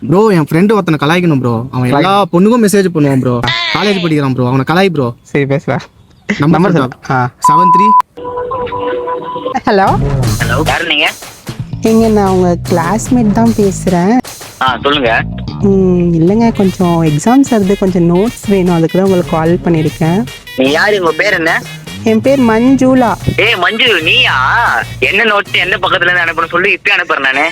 Bro என் friend ஒருத்தனை கலாய்க்கணும் bro. அவன் எல்லா பொண்ணுக்கும் மெசேஜ் பண்ணுவான் ப்ரோ. காலேஜ் படிக்கிறான் ப்ரோ. அவனை கலாய் ப்ரோ. சரி பேசலாம். நம்பர் 73. ஹலோ ஹலோ, யாரு நீங்க? நான் உங்க கிளாஸ்மேட் தான் பேசுறேன். சொல்லுங்க. இல்லைங்க, கொஞ்சம் எக்ஸாம்ஸ் வருது, கொஞ்சம் நோட்ஸ் வேணும், அதுக்கு தான் உங்களுக்கு கால் பண்ணியிருக்கேன். நீ யாரு? உங்க பேர் என்ன? என் பேர் மஞ்சுளா. மஞ்சு, நீயா? என்ன நோட்ஸ் எந்த பக்கத்துல இருந்து அனுப்பணும் சொல்லி இப்பயே அனுப்புறேன் நானு.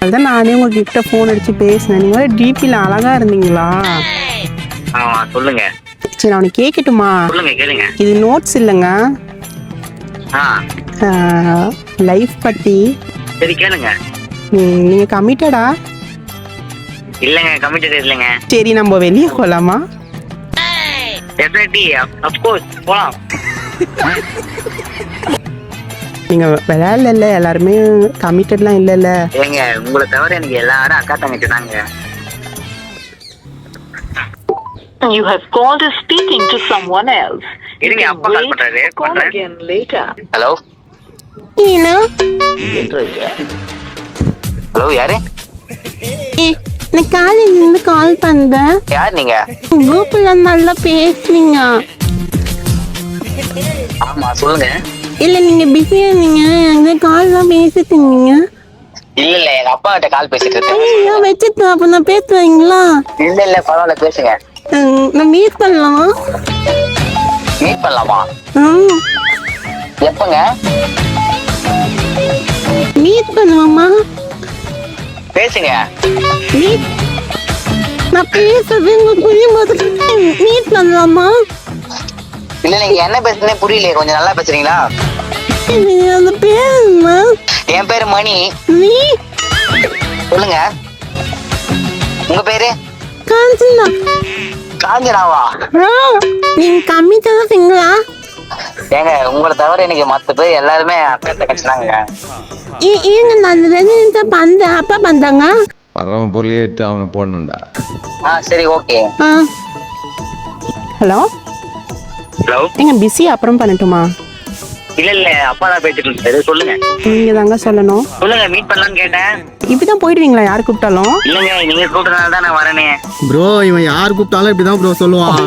அதுதான் நானே உங்ககிட்ட ஃபோன் அடிச்சு பேசினேன். நீங்க வேற டிபியில் அழகா இருந்தீங்களா? சொல்லுங்க. சரி, நான் உனக்கு கேட்கட்டுமா? சொல்லுங்க, கேளுங்க. இது நோட்ஸ் இல்லைங்க, லைஃப் பத்தி. சரி, கேளுங்க. நீங்க கமிட்டடா? இல்லங்க, கமிட்டட் இல்லங்க. சரி, நம்ம வெளியே போலாமா? டெஃபினெட்லி, ஆஃப் கோர்ஸ் போலாம். நீங்க விளையாடல, எல்லாருமே கமிட்டட்லாம் இல்லைல்ல. ஏங்க, உங்களை தவிர எனக்கு எல்லாரும் அக்கா தங்கச்சி தாங்க. You have called is speaking to someone else. இருங்க, அப்பா கால் பண்றாரு. Call again later. Hello hello, யாரு? நான் காலேஜ்ல இருந்து கால் பண்றேன். யார் நீங்க? குரூப்ல நல்லா பேசுவீங்க. ஆமா, சொல்லுங்க. இல்ல, நீங்க பிஸியா இருந்தீங்க, எனக்கு கால் தான் பேசிட்டு இருந்தீங்க. இல்ல, எங்க அப்பா கிட்ட கால் பேசிட்டு இருக்கேன். வச்சுட்டு அப்ப நான் பேசுவீங்களா? இல்ல, பரவாயில்ல, பேசுங்க. நான் மீட் பண்ணலாமா? மீட் பண்ணலாமா? எப்பங்க மீட் பண்ணுவோமா? பேசுங்க. மீட் நான் பேசுறது உங்களுக்கு புரியும் போது மீட் பண்ணலாமா? இல்ல, நீங்க என்ன பேசுறதே புரியலையே, கொஞ்சம் நல்லா பேசுறீங்களா? அந்த பேர் என்ன? என் பேரு மணி. நீ சொல்லுங்க, உங்க பேரு? காஞ்சனா. காஞ்சனாவா? நீங்க கம்மிட்டதா சிங்களா? ஏங்க, உங்களை தவிர எனக்கு மத்த பேர் எல்லாருமே அக்கா தங்கச்சினாங்க. ஏங்க, நான் 2 நிமிஷம் பண்றேன், அப்பா பண்றாங்க. பரவ பொருளிட்டு அவனை போடணும்டா. சரி, ஓகே. ஹலோ ஹலோ, நீங்க பிஸி, அப்புறம் பண்ணட்டுமா? இல்ல, அப்பா தான் பேசிட்டு இருக்காரு. சொல்லுங்க. நீங்க தாங்க சொல்லணும். சொல்லுங்க, மீட் பண்ணலாம்னு கேட்டேன். இப்படிதான் போயிடுவீங்களா யாரு கூப்பிட்டாலும்? இல்லங்க, நீங்க கூப்பிட்டனால தான் நான் வரேனே. ப்ரோ இவன் யார் கூப்பிட்டாலும் இப்படிதான் ப்ரோ சொல்லுவான்.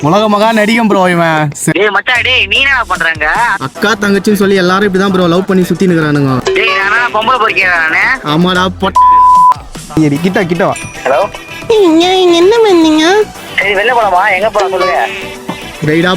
உலக மகா நடிகம் ப்ரோ இவன். டேய் மச்சான், டேய் நீ என்ன பண்றங்க? அக்கா தங்கச்சின்னு சொல்லி எல்லாரும் இப்படிதான் ப்ரோ லவ் பண்ணி சுத்தி நிக்கிறானுங்க. டேய், நானா பொம்பளை பொறுக்கிறேன் நானே? ஆமாடா சரி, கிட்ட வா. ஹலோ, நீங்க என்ன பண்ணீங்க? சரி, வெளில போலாமா? எங்க போலாம் சொல்லுங்க. ரைடா